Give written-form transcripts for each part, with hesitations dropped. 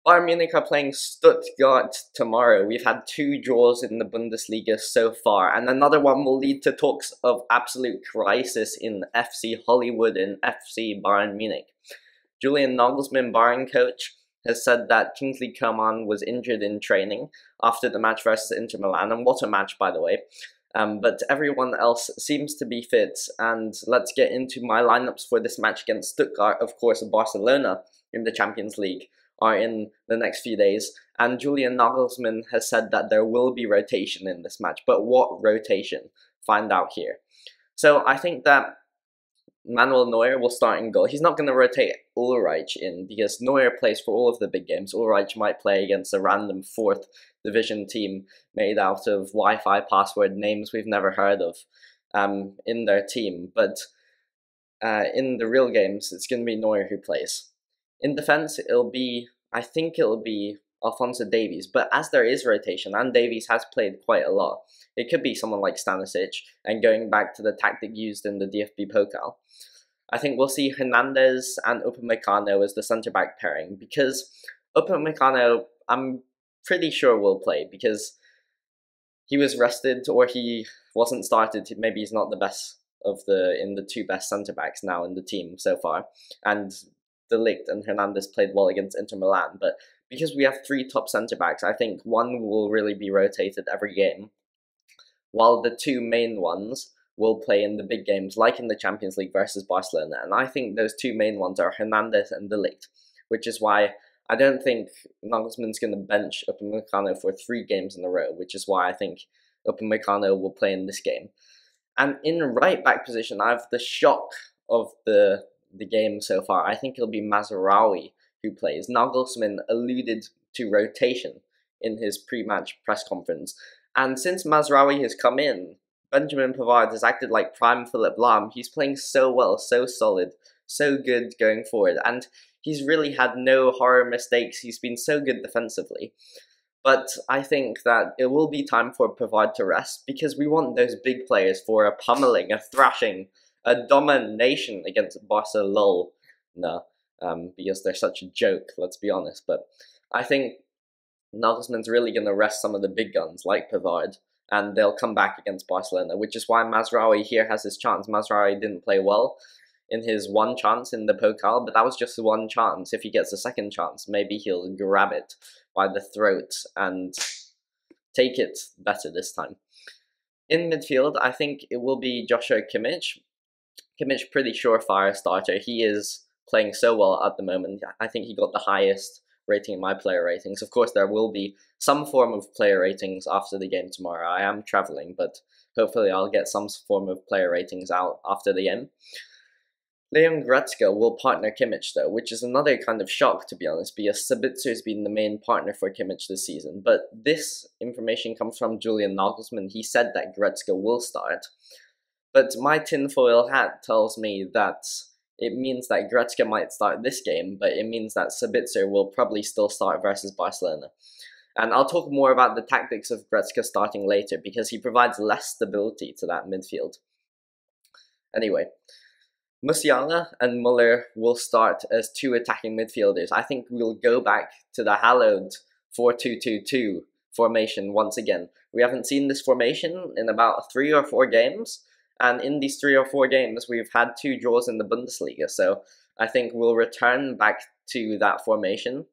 Bayern Munich are playing Stuttgart tomorrow. We've had 2 draws in the Bundesliga so far, and another one will lead to talks of absolute crisis in FC Hollywood and FC Bayern Munich. Julian Nagelsmann, Bayern coach, has said that Kingsley Coman was injured in training after the match versus Inter Milan, and what a match, by the way. But everyone else seems to be fit, and let's get into my lineups for this match against Stuttgart. Of course, Barcelona in the Champions League are in the next few days, and Julian Nagelsmann has said that there will be rotation in this match, but what rotation? Find out here. So I think that Manuel Neuer will start in goal. He's not going to rotate Ulreich in because Neuer plays for all of the big games. Ulreich might play against a random 4th division team made out of Wi-Fi password names we've never heard of in their team. But in the real games, it's going to be Neuer who plays. In defense, I think it'll be Alphonso Davies. But as there is rotation, and Davies has played quite a lot, it could be someone like Stanisic, and going back to the tactic used in the DFB Pokal. I think we'll see Hernandez and Upamecano as the centre-back pairing, because Upamecano, I'm pretty sure will play, because he was rested, or he wasn't started. Maybe he's not the best in the 2 best centre-backs now in the team so far, and De Ligt and Hernandez played well against Inter Milan, but because we have 3 top centre-backs, I think one will really be rotated every game, while the 2 main ones will play in the big games, like in the Champions League versus Barcelona. And I think those 2 main ones are Hernandez and De Ligt, which is why I don't think Nagelsmann's going to bench Upamecano for 3 games in a row, which is why I think Upamecano will play in this game. And in right-back position, I have the shock of the game so far. I think it'll be Mazraoui who plays. Nagelsmann alluded to rotation in his pre-match press conference. And since Mazraoui has come in, Benjamin Pavard has acted like prime Philipp Lahm. He's playing so well, so solid, so good going forward. And he's really had no horror mistakes. He's been so good defensively. But I think that it will be time for Pavard to rest, because we want those big players for a pummeling, a thrashing, a domination against Barcelona. Because they're such a joke, let's be honest. But I think Nagelsmann's really going to rest some of the big guns like Pavard, and they'll come back against Barcelona, which is why Mazraoui here has his chance. Mazraoui didn't play well in his 1 chance in the Pokal, but that was just 1 chance. If he gets a second chance, maybe he'll grab it by the throat and take it better this time. In midfield, I think it will be Joshua Kimmich. Kimmich, pretty surefire starter. He is playing so well at the moment. I think he got the highest rating in my player ratings. Of course, there will be some form of player ratings after the game tomorrow. I am traveling, but hopefully I'll get some form of player ratings out after the game. Leon Goretzka will partner Kimmich though, which is another kind of shock, to be honest, because Sabitzer has been the main partner for Kimmich this season. But this information comes from Julian Nagelsmann. He said that Goretzka will start. But my tinfoil hat tells me that it means that Goretzka might start this game, but it means that Sabitzer will probably still start versus Barcelona. And I'll talk more about the tactics of Goretzka starting later, because he provides less stability to that midfield. Anyway, Musiala and Muller will start as 2 attacking midfielders. I think we'll go back to the hallowed 4-2-2-2 formation once again. We haven't seen this formation in about 3 or 4 games, and in these 3 or 4 games, we've had 2 draws in the Bundesliga. So I think we'll return back to that formation,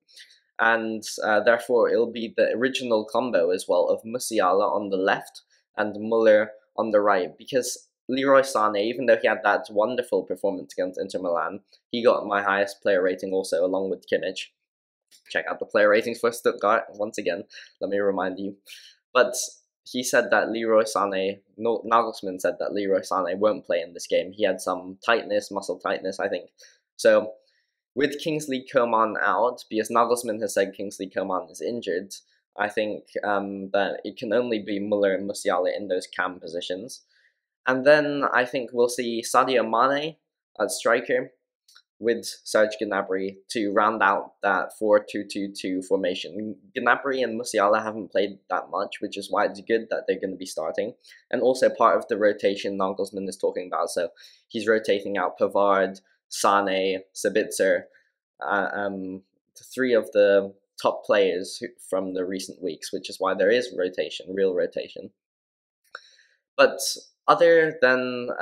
and therefore it'll be the original combo as well of Musiala on the left and Muller on the right, because Leroy Sané, even though he had that wonderful performance against Inter Milan, he got my highest player rating also, along with Kimmich. Check out the player ratings for Stuttgart once again, let me remind you. But he said that Nagelsmann said that Leroy Sané won't play in this game. He had some tightness, muscle tightness, I think. So with Kingsley Coman out, because Nagelsmann has said Kingsley Coman is injured, I think that it can only be Muller and Musiala in those cam positions. And then I think we'll see Sadio Mane at striker with Serge Gnabry to round out that 4-2-2-2 formation. Gnabry and Musiala haven't played that much, which is why it's good that they're going to be starting. And also part of the rotation Nagelsmann is talking about. So he's rotating out Pavard, Sané, Sabitzer, 3 of the top players from the recent weeks, which is why there is rotation, real rotation. But other than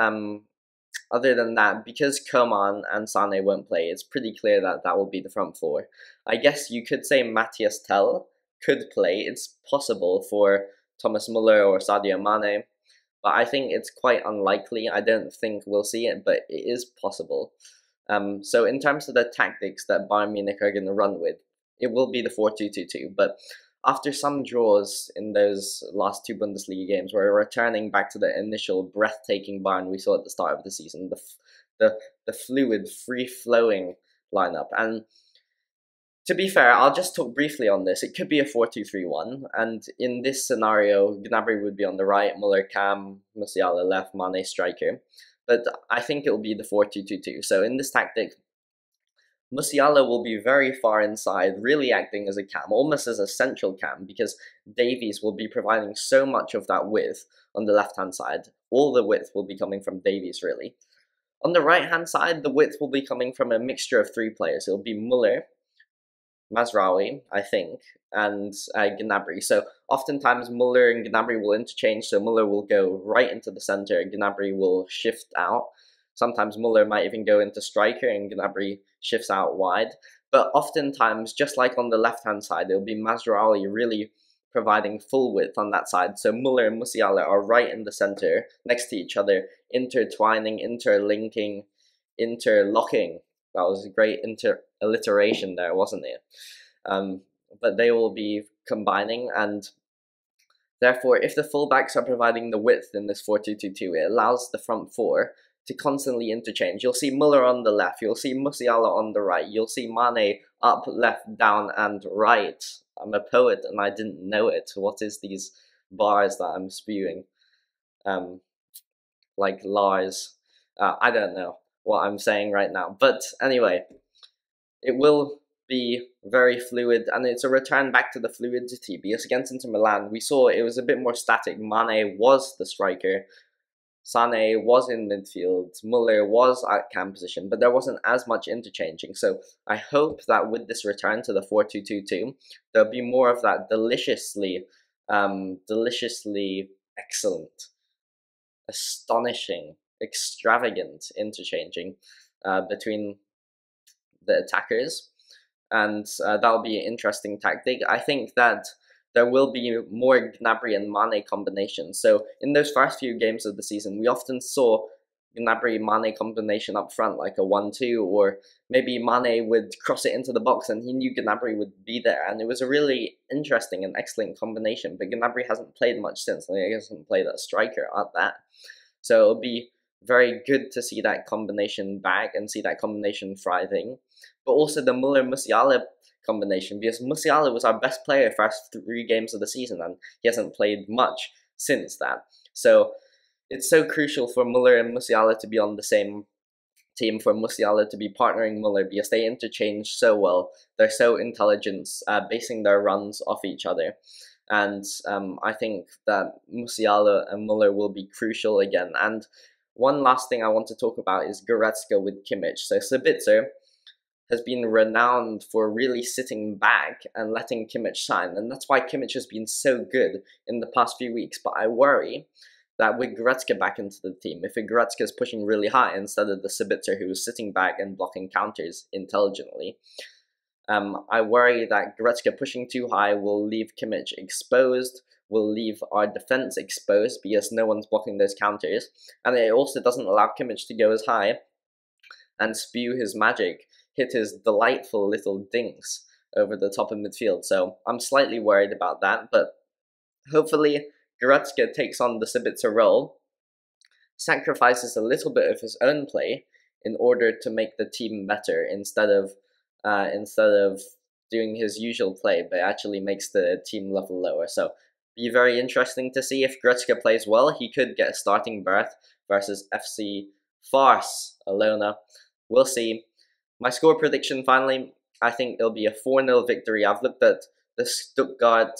that, because Coman and Sané won't play, it's pretty clear that that will be the front four. I guess you could say Matthias Tell could play. It's possible for Thomas Muller or Sadio Mane, but I think it's quite unlikely. I don't think we'll see it, but it is possible. So in terms of the tactics that Bayern Munich are going to run with, it will be the 4-2-2-2, but after some draws in those last two Bundesliga games, we're returning back to the initial breathtaking Bayern we saw at the start of the season, the fluid, free-flowing lineup. And to be fair, I'll just talk briefly on this. It could be a 4-2-3-1, and in this scenario, Gnabry would be on the right, Muller cam, Musiala left, Mane striker. But I think it'll be the 4-2-2-2. So in this tactic, Musiala will be very far inside, really acting as a cam, almost as a central cam, because Davies will be providing so much of that width on the left-hand side. All the width will be coming from Davies, really. On the right-hand side, the width will be coming from a mixture of three players. It'll be Muller, Mazraoui, I think, and Gnabry. So oftentimes Muller and Gnabry will interchange, so Muller will go right into the center, Gnabry will shift out. Sometimes Muller might even go into striker and Gnabry shifts out wide. But oftentimes, just like on the left-hand side, it'll be Mazraoui really providing full width on that side. So Muller and Musiala are right in the center, next to each other, intertwining, interlinking, interlocking. That was a great alliteration there, wasn't it? But they will be combining, and therefore, if the fullbacks are providing the width in this 4-2-2-2, it allows the front four to constantly interchange. You'll see Muller on the left, you'll see Musiala on the right, you'll see Mane up, left, down, and right. I'm a poet and I didn't know it. What is these bars that I'm spewing? Like Lars. I don't know what I'm saying right now. But anyway, it will be very fluid, and it's a return back to the fluidity, because against Inter Milan, we saw it was a bit more static. Mane was the striker, Sané was in midfield, Muller was at cam position, but there wasn't as much interchanging. So I hope that with this return to the 4-2-2-2, there'll be more of that deliciously excellent, astonishing, extravagant interchanging between the attackers, and that'll be an interesting tactic. I think that there will be more Gnabry and Mane combinations. So in those first few games of the season, we often saw Gnabry-Mane combination up front, like a 1-2, or maybe Mane would cross it into the box and he knew Gnabry would be there. And it was a really interesting and excellent combination, but Gnabry hasn't played much since, and he hasn't played a striker at that. So it'll be very good to see that combination back and see that combination thriving. But also the Muller-Musiala combination, because Musiala was our best player first 3 games of the season, and he hasn't played much since that. So it's so crucial for Muller and Musiala to be on the same team, for Musiala to be partnering Muller, because they interchange so well. They're so intelligent, basing their runs off each other. And I think that Musiala and Muller will be crucial again. And one last thing I want to talk about is Goretzka with Kimmich. So Sabitzer has been renowned for really sitting back and letting Kimmich shine, and that's why Kimmich has been so good in the past few weeks. But I worry that with Goretzka back into the team, if Goretzka is pushing really high instead of the Sabitzer who is sitting back and blocking counters intelligently, I worry that Goretzka pushing too high will leave Kimmich exposed, will leave our defense exposed because no one's blocking those counters, and it also doesn't allow Kimmich to go as high and spew his magic, hit his delightful little dinks over the top of midfield. So I'm slightly worried about that, but hopefully Goretzka takes on the Sabitzer role, sacrifices a little bit of his own play in order to make the team better, instead of doing his usual play, but actually makes the team level lower. So be very interesting to see if Goretzka plays well. He could get a starting berth versus FC Barcelona. We'll see. My score prediction, finally, I think it'll be a 4-0 victory. I've looked at the Stuttgart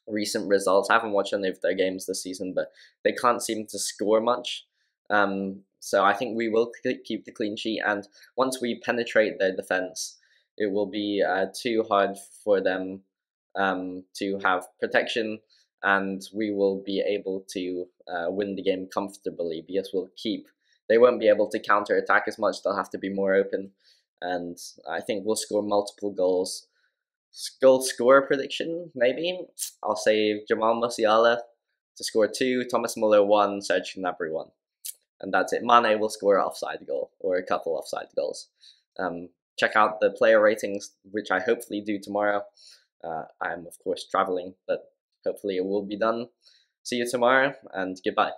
recent results. I haven't watched any of their games this season, but they can't seem to score much. So I think we will keep the clean sheet, and once we penetrate their defense, it will be too hard for them to have protection, and we will be able to win the game comfortably because they won't be able to counter attack as much. They'll have to be more open, and I think we'll score multiple goals. Goal score prediction, maybe I'll say Jamal Musiala to score 2, Thomas Muller 1, Serge Gnabry 1, and that's it. Mane will score an offside goal or a couple offside goals. Check out the player ratings, which I hopefully do tomorrow. I'm of course traveling, but hopefully it will be done. See you tomorrow, and goodbye.